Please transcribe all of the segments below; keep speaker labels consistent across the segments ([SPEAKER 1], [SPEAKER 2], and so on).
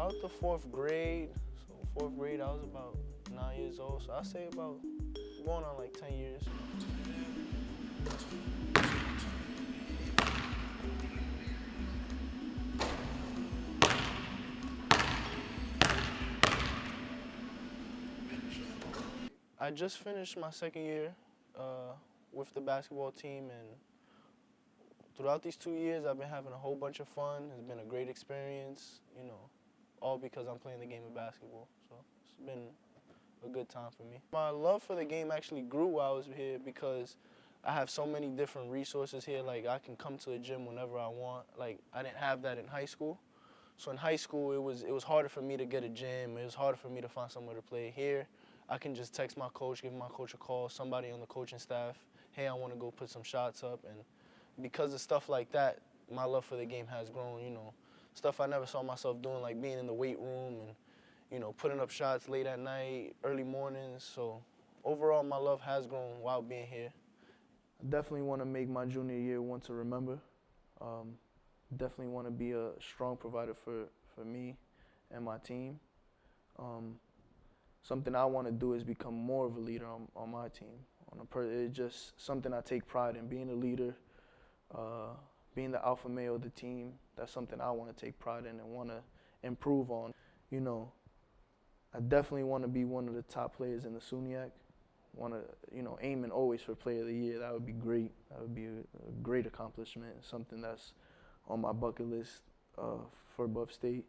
[SPEAKER 1] About the fourth grade. So fourth grade, I was about 9 years old. So I say about going on like 10 years. I just finished my second year with the basketball team, and throughout these 2 years, I've been having a whole bunch of fun. It's been a great experience, all because I'm playing the game of basketball. So it's been a good time for me. My love for the game actually grew while I was here because I have so many different resources here. Like, I can come to a gym whenever I want. Like, I didn't have that in high school. So in high school, it was harder for me to get a gym. It was harder for me to find somewhere to play. Here, I can just text my coach, give my coach a call, somebody on the coaching staff, hey, I want to go put some shots up. And because of stuff like that, my love for the game has grown, stuff I never saw myself doing, like being in the weight room and, putting up shots late at night, early mornings. So overall, my love has grown while being here. I definitely want to make my junior year one to remember. Definitely want to be a strong provider for me and my team. Something I want to do is become more of a leader on my team. It's just something I take pride in, being a leader, being the alpha male of the team. That's something I want to take pride in and want to improve on. I definitely want to be one of the top players in the SUNYAC. Want to, aiming always for Player of the Year. That would be great. That would be a great accomplishment, something that's on my bucket list for Buff State.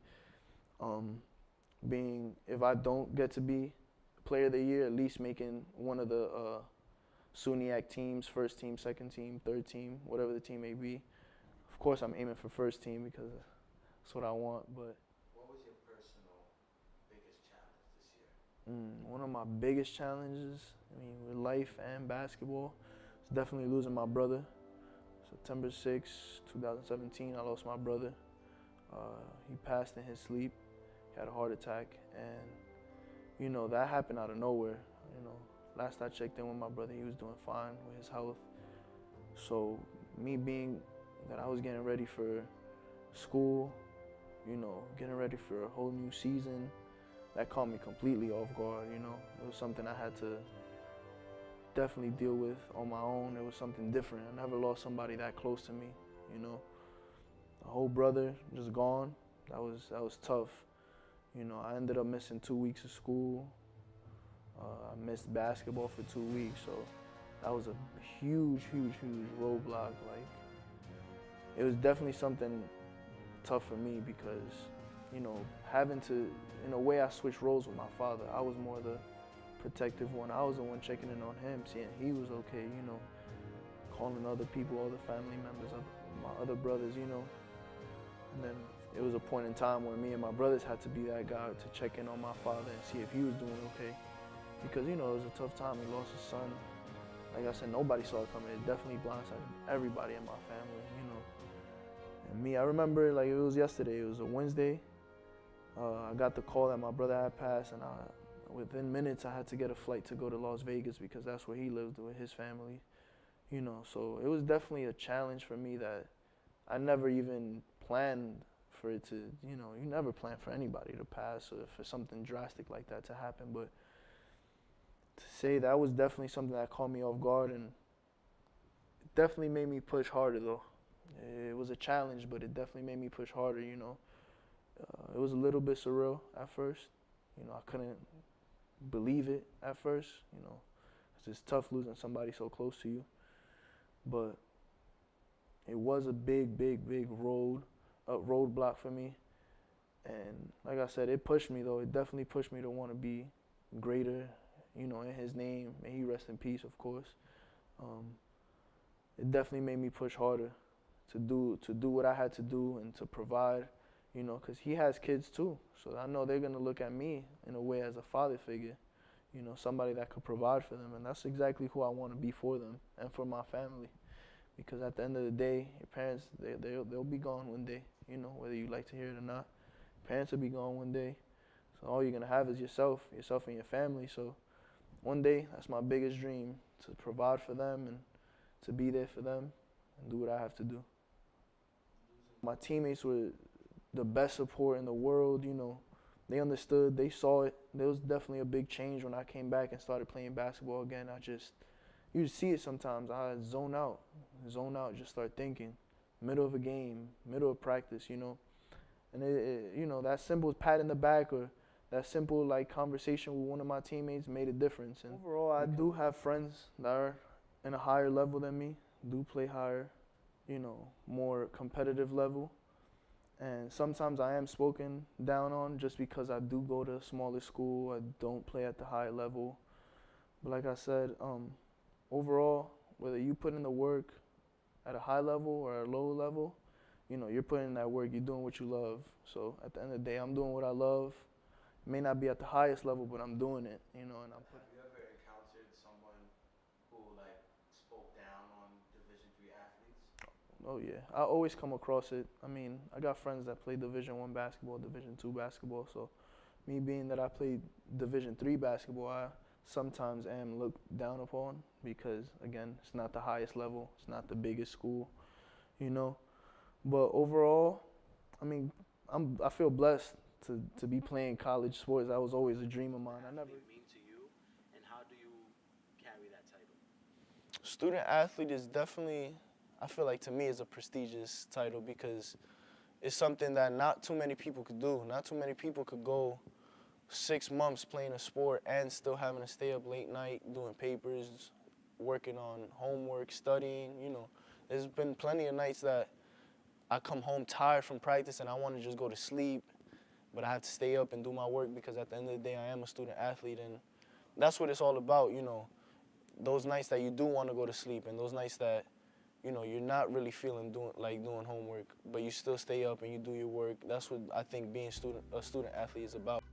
[SPEAKER 1] If I don't get to be Player of the Year, at least making one of the SUNYAC teams, first team, second team, third team, whatever the team may be. Of course, I'm aiming for first team because that's what I want. But
[SPEAKER 2] what was your personal biggest challenge this year?
[SPEAKER 1] One of my biggest challenges, with life and basketball, is definitely losing my brother. September 6, 2017, I lost my brother. He passed in his sleep. He had a heart attack, and that happened out of nowhere. Last I checked in with my brother, he was doing fine with his health. So me being that I was getting ready for school, getting ready for a whole new season, that caught me completely off guard. It was something I had to definitely deal with on my own. It was something different. I never lost somebody that close to me. A whole brother just gone. That was tough. I ended up missing 2 weeks of school. I missed basketball for 2 weeks, so that was a huge roadblock. Like, it was definitely something tough for me because, having to, in a way, I switched roles with my father. I was more the protective one. I was the one checking in on him, seeing he was okay, calling other people, other family members, my other brothers, And then it was a point in time where me and my brothers had to be that guy to check in on my father and see if he was doing okay. Because, it was a tough time. He lost his son. Like I said, nobody saw it coming. It definitely blindsided everybody in my family, And me, I remember like it was yesterday. It was a Wednesday. I got the call that my brother had passed, and within minutes, I had to get a flight to go to Las Vegas because that's where he lived with his family, So it was definitely a challenge for me that I never even planned for it to, you never plan for anybody to pass or for something drastic like that to happen. But to say that was definitely something that caught me off guard, and it definitely made me push harder though. It was a challenge, but it definitely made me push harder, It was a little bit surreal at first. I couldn't believe it at first, It's tough losing somebody so close to you. But it was a big roadblock for me. And like I said, it pushed me though. It definitely pushed me to want to be greater, in his name. May he rest in peace, of course. It definitely made me push harder to do what I had to do and to provide, because he has kids too. So I know they're going to look at me in a way as a father figure, somebody that could provide for them. And that's exactly who I want to be for them and for my family. Because at the end of the day, your parents, they'll be gone one day, whether you like to hear it or not. Parents will be gone one day. So all you're going to have is yourself and your family. So one day, that's my biggest dream, to provide for them and to be there for them and do what I have to do. My teammates were the best support in the world. You know, they understood, they saw it. There was definitely a big change when I came back and started playing basketball again. You see it sometimes. I zone out, just start thinking. Middle of a game, middle of practice, you know. And you know, that simple pat in the back or that simple like conversation with one of my teammates made a difference. And overall, I do have friends that are in a higher level than me, do play higher, you know, more competitive level. And sometimes I am spoken down on just because I do go to a smaller school. I don't play at the high level. But like I said, overall, whether you put in the work at a high level or a low level, you know, you're putting in that work, you're doing what you love. So at the end of the day, I'm doing what I love. It may not be at the highest level, but I'm doing it, you know. And
[SPEAKER 2] Have you ever encountered someone who like spoke down on Division III athletes?
[SPEAKER 1] Oh yeah, I always come across it. I mean, I got friends that play Division I basketball, Division II basketball. So me being that I played Division III basketball, I sometimes am looked down upon because, again, it's not the highest level. It's not the biggest school, you know. But overall, I mean, I feel blessed to be playing college sports. That was always a dream of mine. I never.
[SPEAKER 2] Mean to you, and how do you carry that title?
[SPEAKER 1] Student athlete is definitely, I feel like to me, is a prestigious title because it's something that not too many people could do. Not too many people could go 6 months playing a sport and still having to stay up late night doing papers, working on homework, studying. You know, there's been plenty of nights that I come home tired from practice and I want to just go to sleep, but I have to stay up and do my work because at the end of the day, I am a student athlete, and that's what it's all about, you know. Those nights that you do want to go to sleep and those nights that, you know, you're not really feeling doing homework, but you still stay up and you do your work. That's what I think being a student athlete is about.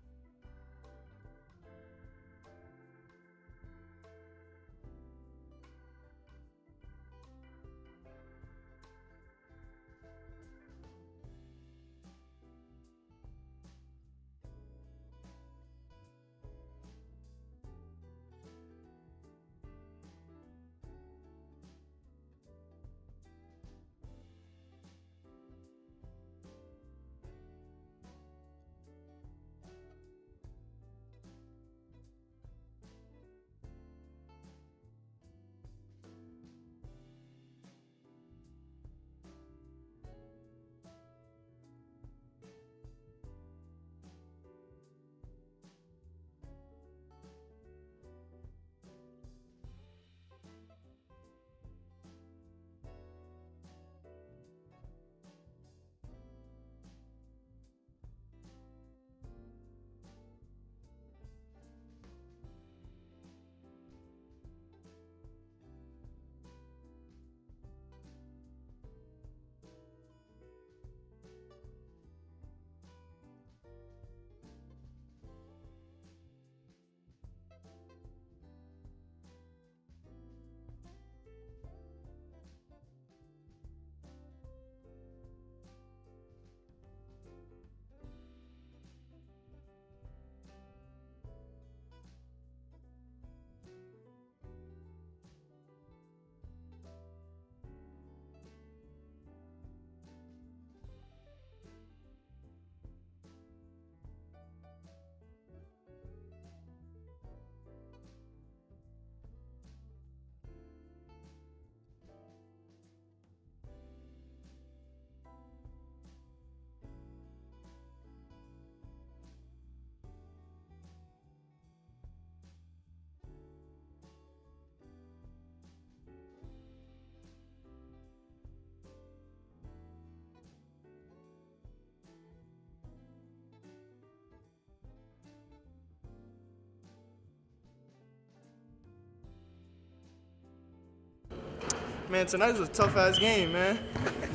[SPEAKER 3] Man, tonight was a tough-ass game, man.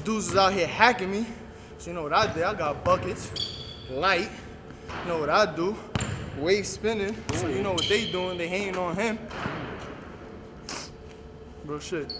[SPEAKER 3] Dudes was out here hacking me. So you know what I did? I got buckets, light. You know what I do? Wave spinning. So you know what they doing? They hating on him. Bro, shit.